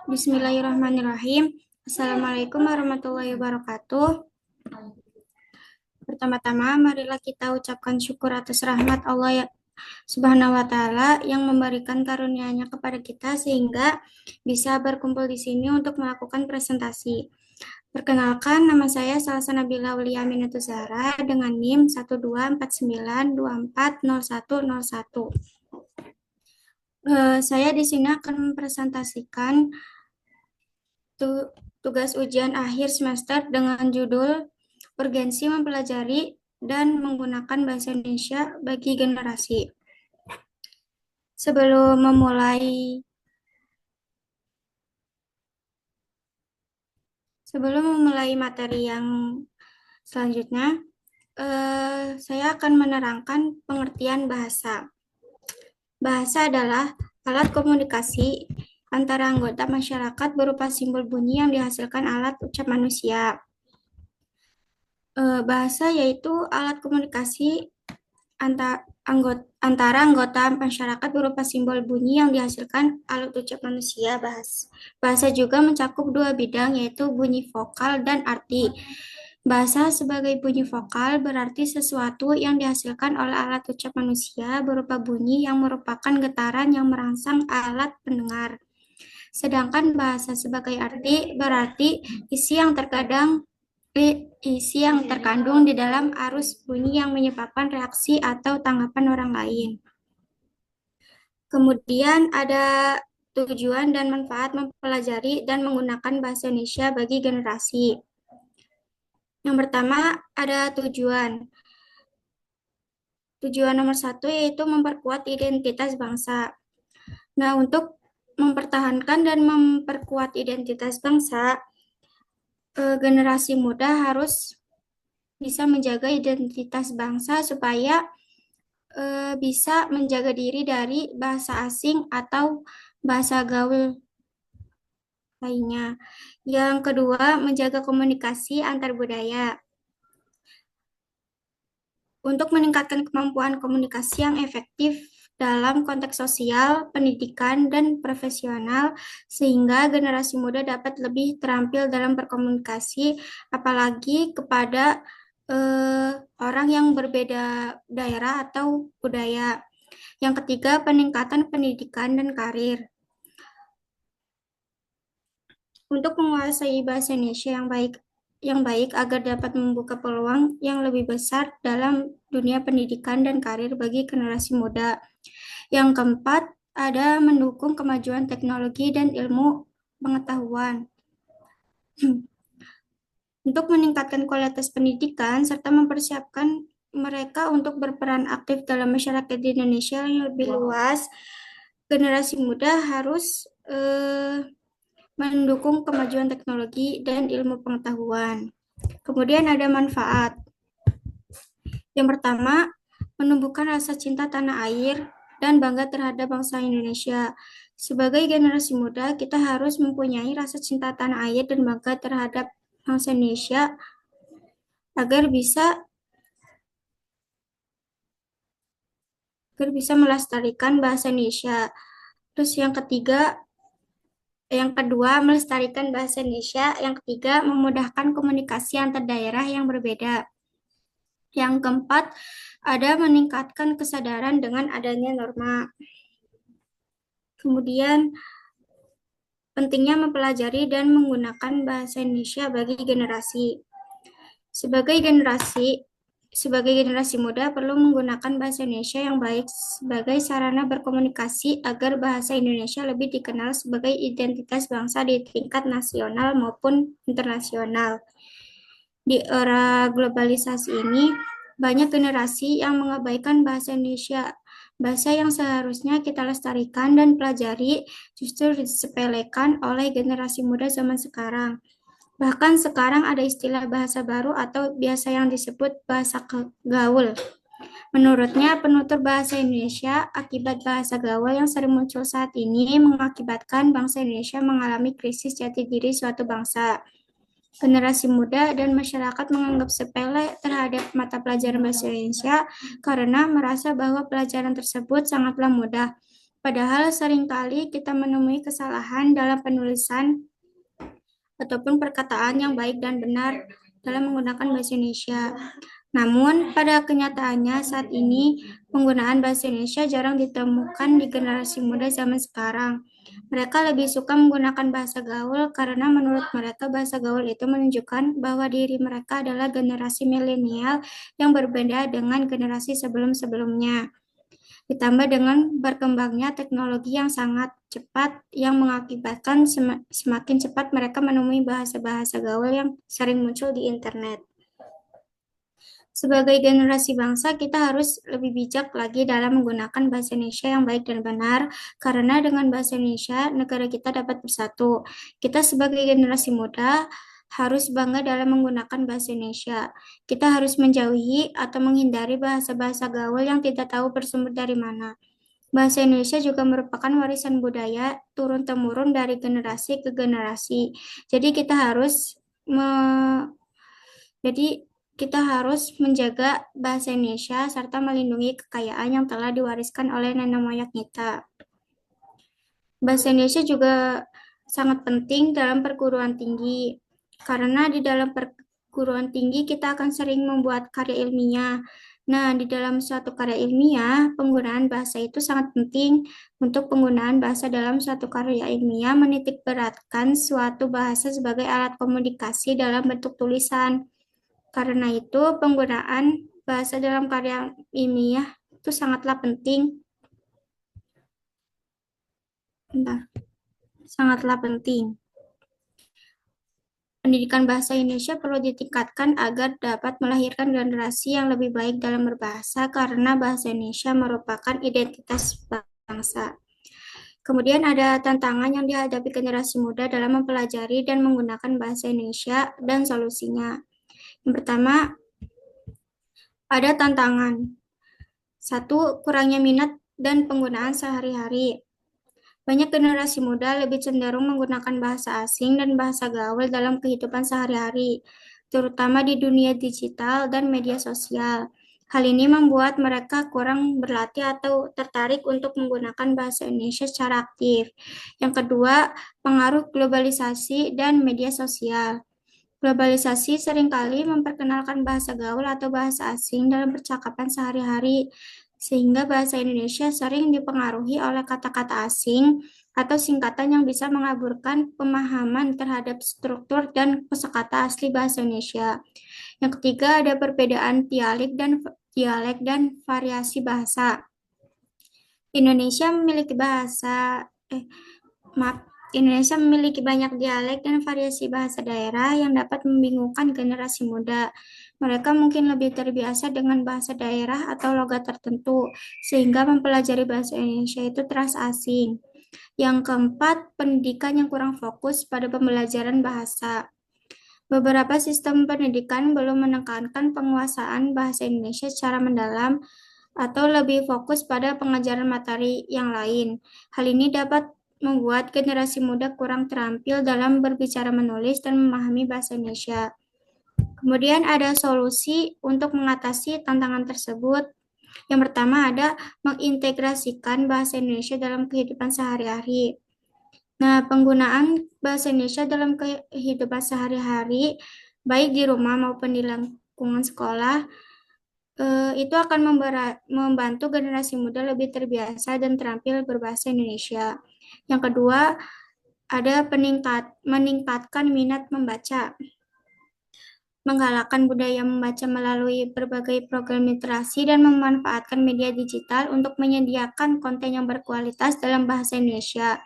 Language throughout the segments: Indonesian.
Bismillahirrahmanirrahim. Assalamualaikum warahmatullahi wabarakatuh. Pertama-tama, marilah kita ucapkan syukur atas rahmat Allah Subhanahu wa Ta'ala yang memberikan karunia-Nya kepada kita sehingga bisa berkumpul di sini untuk melakukan presentasi. Perkenalkan, nama saya Salsa Nabila Aulia Aminatul Zahra dengan NIM 12492401001. Saya di sini akan mempresentasikan tugas ujian akhir semester dengan judul Urgensi Mempelajari dan Menggunakan Bahasa Indonesia bagi Generasi. Sebelum memulai materi yang selanjutnya, saya akan menerangkan pengertian bahasa. Bahasa adalah alat komunikasi antara anggota masyarakat berupa simbol bunyi yang dihasilkan alat ucap manusia. Bahasa yaitu alat komunikasi antara anggota masyarakat berupa simbol bunyi yang dihasilkan alat ucap manusia. Bahasa juga mencakup dua bidang, yaitu bunyi vokal dan arti. Bahasa sebagai bunyi vokal berarti sesuatu yang dihasilkan oleh alat ucap manusia berupa bunyi yang merupakan getaran yang merangsang alat pendengar. Sedangkan bahasa sebagai arti berarti isi yang terkandung di dalam arus bunyi yang menyebabkan reaksi atau tanggapan orang lain. Kemudian ada tujuan dan manfaat mempelajari dan menggunakan bahasa Indonesia bagi generasi. Yang pertama ada tujuan. Tujuan nomor 1 yaitu memperkuat identitas bangsa. Nah, untuk mempertahankan dan memperkuat identitas bangsa, generasi muda harus bisa menjaga identitas bangsa supaya bisa menjaga diri dari bahasa asing atau bahasa gaul lainnya. Yang kedua, menjaga komunikasi antar budaya. Untuk meningkatkan kemampuan komunikasi yang efektif dalam konteks sosial, pendidikan, dan profesional, sehingga generasi muda dapat lebih terampil dalam berkomunikasi, apalagi kepada orang yang berbeda daerah atau budaya. Yang ketiga, peningkatan pendidikan dan karir. Untuk menguasai bahasa Indonesia yang baik agar dapat membuka peluang yang lebih besar dalam dunia pendidikan dan karir bagi generasi muda. Yang keempat, ada mendukung kemajuan teknologi dan ilmu pengetahuan. Untuk meningkatkan kualitas pendidikan serta mempersiapkan mereka untuk berperan aktif dalam masyarakat di Indonesia yang lebih luas, generasi muda harus mendukung kemajuan teknologi dan ilmu pengetahuan. Kemudian ada manfaat. Yang pertama, menumbuhkan rasa cinta tanah air dan bangga terhadap bangsa Indonesia. Sebagai generasi muda, kita harus mempunyai rasa cinta tanah air dan bangga terhadap bangsa Indonesia agar bisa melestarikan bahasa Indonesia. Terus yang kedua, melestarikan bahasa Indonesia. Yang ketiga, memudahkan komunikasi antar daerah yang berbeda. Yang keempat, ada meningkatkan kesadaran dengan adanya norma. Kemudian, pentingnya mempelajari dan menggunakan bahasa Indonesia bagi generasi. Sebagai generasi muda perlu menggunakan bahasa Indonesia yang baik sebagai sarana berkomunikasi agar bahasa Indonesia lebih dikenal sebagai identitas bangsa di tingkat nasional maupun internasional. Di era globalisasi ini, banyak generasi yang mengabaikan bahasa Indonesia. Bahasa yang seharusnya kita lestarikan dan pelajari justru disepelekan oleh generasi muda zaman sekarang. Bahkan sekarang ada istilah bahasa baru atau biasa yang disebut bahasa gaul. Menurutnya, penutur bahasa Indonesia akibat bahasa gaul yang sering muncul saat ini mengakibatkan bangsa Indonesia mengalami krisis jati diri suatu bangsa. Generasi muda dan masyarakat menganggap sepele terhadap mata pelajaran bahasa Indonesia karena merasa bahwa pelajaran tersebut sangatlah mudah. Padahal seringkali kita menemui kesalahan dalam penulisan ataupun perkataan yang baik dan benar dalam menggunakan bahasa Indonesia. Namun, pada kenyataannya saat ini penggunaan bahasa Indonesia jarang ditemukan di generasi muda zaman sekarang. Mereka lebih suka menggunakan bahasa gaul karena menurut mereka bahasa gaul itu menunjukkan bahwa diri mereka adalah generasi milenial yang berbeda dengan generasi sebelum-sebelumnya. Ditambah dengan berkembangnya teknologi yang sangat cepat yang mengakibatkan semakin cepat mereka menemui bahasa-bahasa gaul yang sering muncul di internet. Sebagai generasi bangsa, kita harus lebih bijak lagi dalam menggunakan bahasa Indonesia yang baik dan benar, karena dengan bahasa Indonesia, negara kita dapat bersatu. Kita sebagai generasi muda harus bangga dalam menggunakan bahasa Indonesia. Kita harus menjauhi atau menghindari bahasa-bahasa gaul yang tidak tahu bersumber dari mana. Bahasa Indonesia juga merupakan warisan budaya turun-temurun dari generasi ke generasi. Jadi jadi kita harus menjaga bahasa Indonesia serta melindungi kekayaan yang telah diwariskan oleh nenek moyang kita. Bahasa Indonesia juga sangat penting dalam perguruan tinggi, karena di dalam perguruan tinggi kita akan sering membuat karya ilmiah. Nah, di dalam suatu karya ilmiah, penggunaan bahasa itu sangat penting. Untuk penggunaan bahasa dalam suatu karya ilmiah menitik beratkan suatu bahasa sebagai alat komunikasi dalam bentuk tulisan. Karena itu, penggunaan bahasa dalam karya ilmiah itu sangatlah penting. Sangatlah penting. Pendidikan bahasa Indonesia perlu ditingkatkan agar dapat melahirkan generasi yang lebih baik dalam berbahasa karena bahasa Indonesia merupakan identitas bangsa. Kemudian ada tantangan yang dihadapi generasi muda dalam mempelajari dan menggunakan bahasa Indonesia dan solusinya. Yang pertama, ada tantangan. Satu, kurangnya minat dan penggunaan sehari-hari. Banyak generasi muda lebih cenderung menggunakan bahasa asing dan bahasa gaul dalam kehidupan sehari-hari, terutama di dunia digital dan media sosial. Hal ini membuat mereka kurang berlatih atau tertarik untuk menggunakan bahasa Indonesia secara aktif. Yang kedua, pengaruh globalisasi dan media sosial. Globalisasi seringkali memperkenalkan bahasa gaul atau bahasa asing dalam percakapan sehari-hari, sehingga bahasa Indonesia sering dipengaruhi oleh kata-kata asing atau singkatan yang bisa mengaburkan pemahaman terhadap struktur dan kosakata asli bahasa Indonesia. Yang ketiga, ada perbedaan dialek dan variasi bahasa. Indonesia memiliki Indonesia memiliki banyak dialek dan variasi bahasa daerah yang dapat membingungkan generasi muda. Mereka mungkin lebih terbiasa dengan bahasa daerah atau logat tertentu, sehingga mempelajari bahasa Indonesia itu terasa asing. Yang keempat, pendidikan yang kurang fokus pada pembelajaran bahasa. Beberapa sistem pendidikan belum menekankan penguasaan bahasa Indonesia secara mendalam atau lebih fokus pada pengajaran materi yang lain. Hal ini dapat membuat generasi muda kurang terampil dalam berbicara menulis dan memahami bahasa Indonesia. Kemudian ada solusi untuk mengatasi tantangan tersebut. Yang pertama ada mengintegrasikan bahasa Indonesia dalam kehidupan sehari-hari. Nah, penggunaan bahasa Indonesia dalam kehidupan sehari-hari, baik di rumah maupun di lingkungan sekolah, itu akan membantu generasi muda lebih terbiasa dan terampil berbahasa Indonesia. Yang kedua, ada meningkatkan minat membaca, menggalakkan budaya membaca melalui berbagai program literasi dan memanfaatkan media digital untuk menyediakan konten yang berkualitas dalam bahasa Indonesia.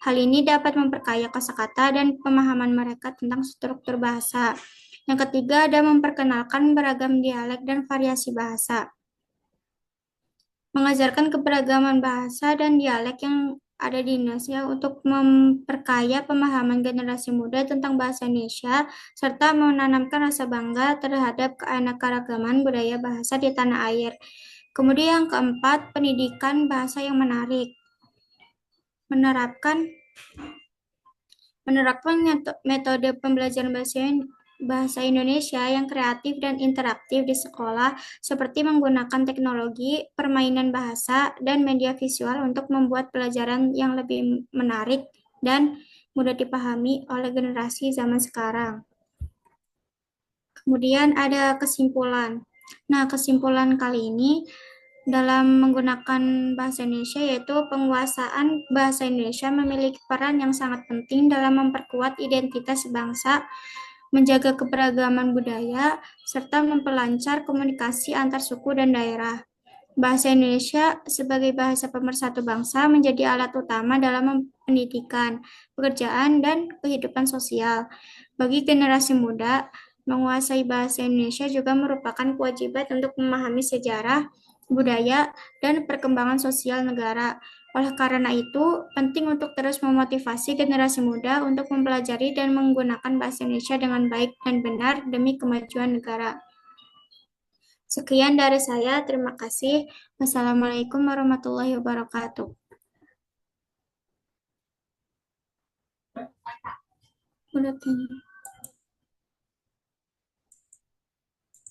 Hal ini dapat memperkaya kosakata dan pemahaman mereka tentang struktur bahasa. Yang ketiga, ada memperkenalkan beragam dialek dan variasi bahasa. Mengajarkan keberagaman bahasa dan dialek yang ada di Indonesia untuk memperkaya pemahaman generasi muda tentang bahasa Indonesia, serta menanamkan rasa bangga terhadap keanekaragaman budaya bahasa di tanah air. Kemudian yang keempat, pendidikan bahasa yang menarik. Menerapkan metode pembelajaran bahasa Indonesia yang kreatif dan interaktif di sekolah, seperti menggunakan teknologi, permainan bahasa, dan media visual untuk membuat pelajaran yang lebih menarik dan mudah dipahami oleh generasi zaman sekarang. Kemudian ada kesimpulan. Nah, kesimpulan kali ini dalam menggunakan bahasa Indonesia yaitu penguasaan bahasa Indonesia memiliki peran yang sangat penting dalam memperkuat identitas bangsa, menjaga keberagaman budaya, serta memperlancar komunikasi antar suku dan daerah. Bahasa Indonesia sebagai bahasa pemersatu bangsa menjadi alat utama dalam pendidikan, pekerjaan, dan kehidupan sosial. Bagi generasi muda, menguasai bahasa Indonesia juga merupakan kewajiban untuk memahami sejarah, budaya, dan perkembangan sosial negara. Oleh karena itu, penting untuk terus memotivasi generasi muda untuk mempelajari dan menggunakan bahasa Indonesia dengan baik dan benar demi kemajuan negara. Sekian dari saya, terima kasih. Wassalamualaikum warahmatullahi wabarakatuh. Udah,